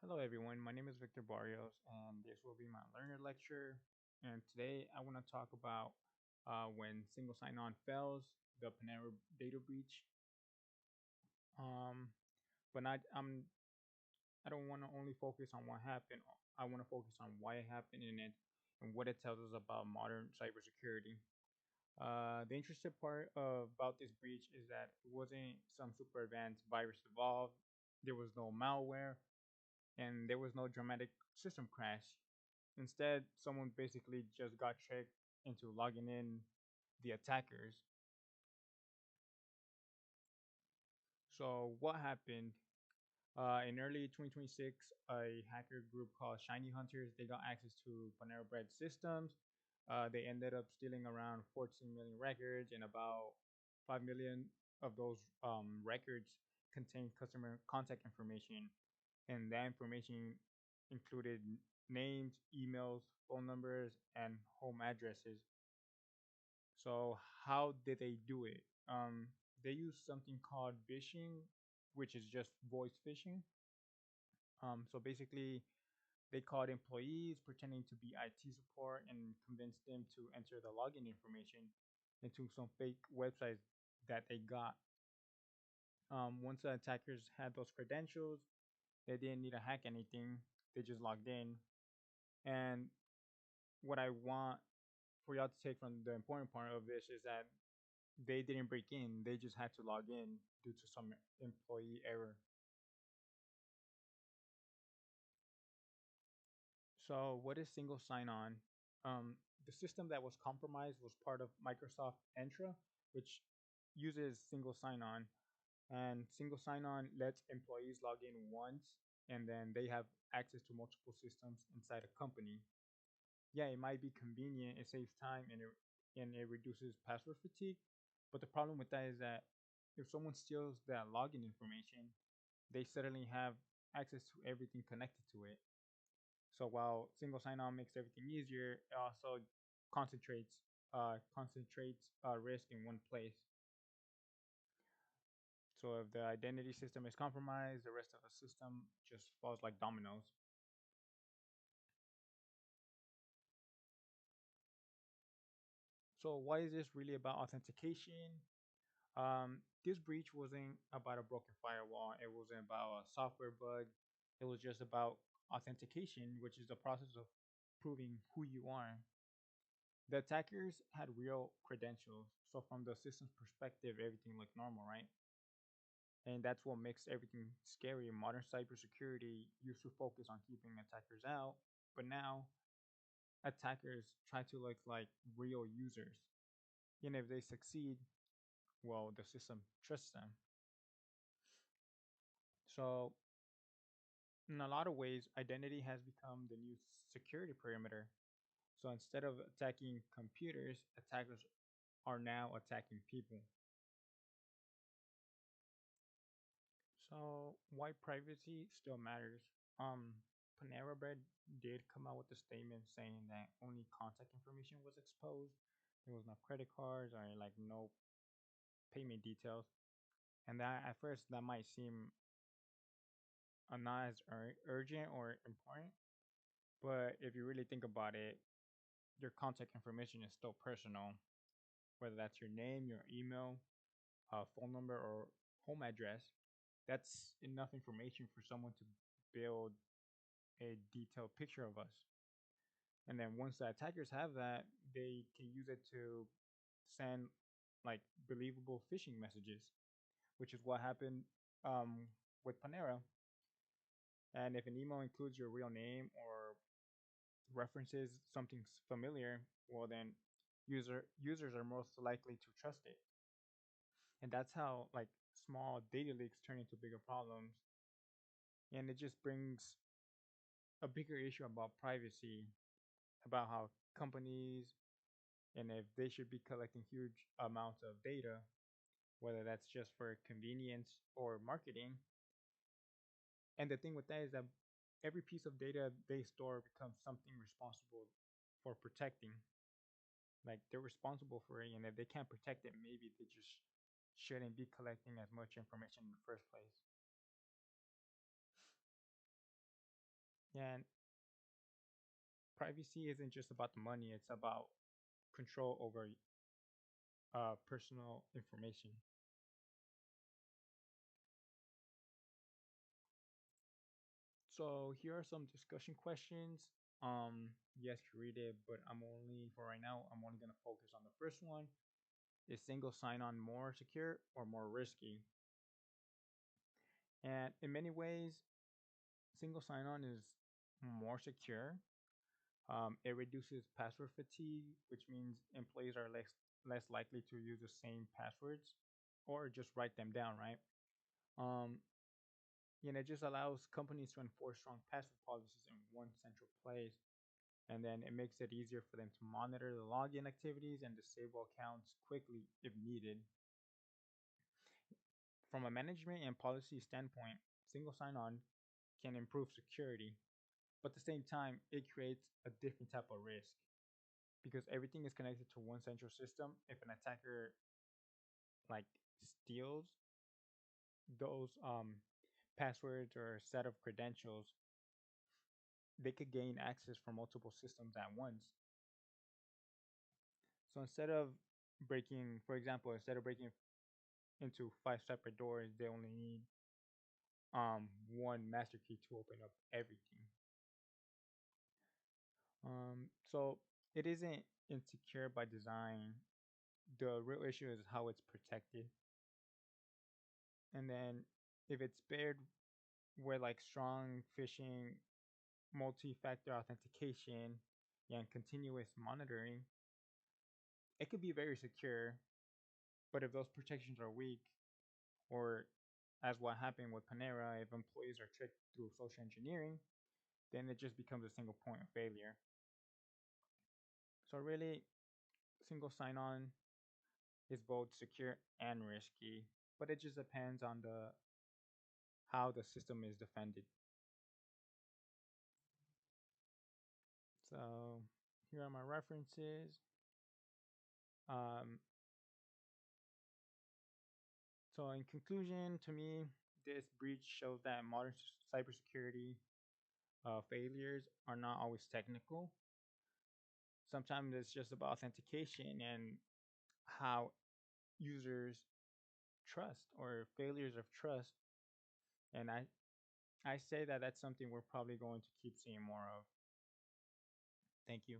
Hello, everyone. My name is Victor Barrios, and this will be my learner lecture. And today I want to talk about when single sign-on fails, the Panera data breach. Um, but I don't want to only focus on what happened. I want to focus on why it happened and what it tells us about modern cybersecurity. The interesting part about this breach is that it wasn't some super advanced virus evolved. There was no malware, and there was no dramatic system crash. Instead, someone basically just got tricked into logging in the attackers. So what happened? In early 2026, a hacker group called Shiny Hunters they got access to Panera Bread systems. They ended up stealing around 14 million records, and about 5 million of those records contained customer contact information, and that information included names, emails, phone numbers, and home addresses. So how did they do it? They used something called phishing, which is just voice phishing. So basically, they called employees pretending to be IT support and convinced them to enter the login information into some fake websites that they got. Once the attackers had those credentials, they didn't need to hack anything. They just logged in. And what I want for y'all to take from the important part of this is that they didn't break in. They just had to log in due to some employee error. So, what is single sign on? The system that was compromised was part of Microsoft Entra, which uses single sign on. And single sign on lets employees log in once and then they have access to multiple systems inside a company. Yeah, it might be convenient, it saves time, and it reduces password fatigue. But the problem with that is that if someone steals that login information, they suddenly have access to everything connected to it. So while single sign-on makes everything easier, it also concentrates risk in one place. So if the identity system is compromised, the rest of the system just falls like dominoes. So why is this really about authentication? This breach wasn't about a broken firewall. It wasn't about a software bug. It was just about authentication, which is the process of proving who you are. The attackers had real credentials, so from the system's perspective, everything looked normal, right? And that's what makes everything scary. Modern cybersecurity used to focus on keeping attackers out, but now attackers try to look like real users. And if they succeed, well, the system trusts them. So, in a lot of ways, identity has become the new security perimeter. So instead of attacking computers, attackers are now attacking people. So why privacy still matters? Panera Bread did come out with a statement saying that only contact information was exposed. There was no credit cards or like no payment details. And that at first that might seem not as urgent or important, but if you really think about it, your contact information is still personal, whether that's your name, your email, phone number, or home address. That's enough information for someone to build a detailed picture of us. And then once the attackers have that, they can use it to send like believable phishing messages, which is what happened with Panera. And if an email includes your real name or references something familiar, well then users are most likely to trust it. And that's how like small data leaks turn into bigger problems. And it just brings a bigger issue about privacy, about how companies and if they should be collecting huge amounts of data, whether that's just for convenience or marketing. And the thing with that is that every piece of data they store becomes something responsible for protecting. Like they're responsible for it, and if they can't protect it, maybe they just shouldn't be collecting as much information in the first place. And privacy isn't just about the money, it's about control over personal information. So here are some discussion questions. Yes, you read it, but for right now, I'm only gonna focus on the first one. Is single sign-on more secure or more risky? And in many ways, single sign-on is more secure. It reduces password fatigue, which means employees are less likely to use the same passwords or just write them down, right? Um, it just allows companies to enforce strong password policies in one central place, and then it makes it easier for them to monitor the login activities and disable accounts quickly if needed. From a management and policy standpoint, single sign-on can improve security, but at the same time, it creates a different type of risk because everything is connected to one central system. If an attacker like steals those passwords or set of credentials, they could gain access from multiple systems at once. So instead of breaking into five separate doors, they only need one master key to open up everything. So it isn't insecure by design. The real issue is how it's protected. And then if it's paired with like strong phishing, multi-factor authentication, and continuous monitoring, it could be very secure. But if those protections are weak, or as what happened with Panera, if employees are tricked through social engineering, then it just becomes a single point of failure. So really, single sign-on is both secure and risky, but it just depends on the how the system is defended. So here are my references. Um, so in conclusion, to me, this breach shows that modern cybersecurity failures are not always technical. Sometimes it's just about authentication and how users trust or failures of trust. And I say that that's something we're probably going to keep seeing more of. Thank you.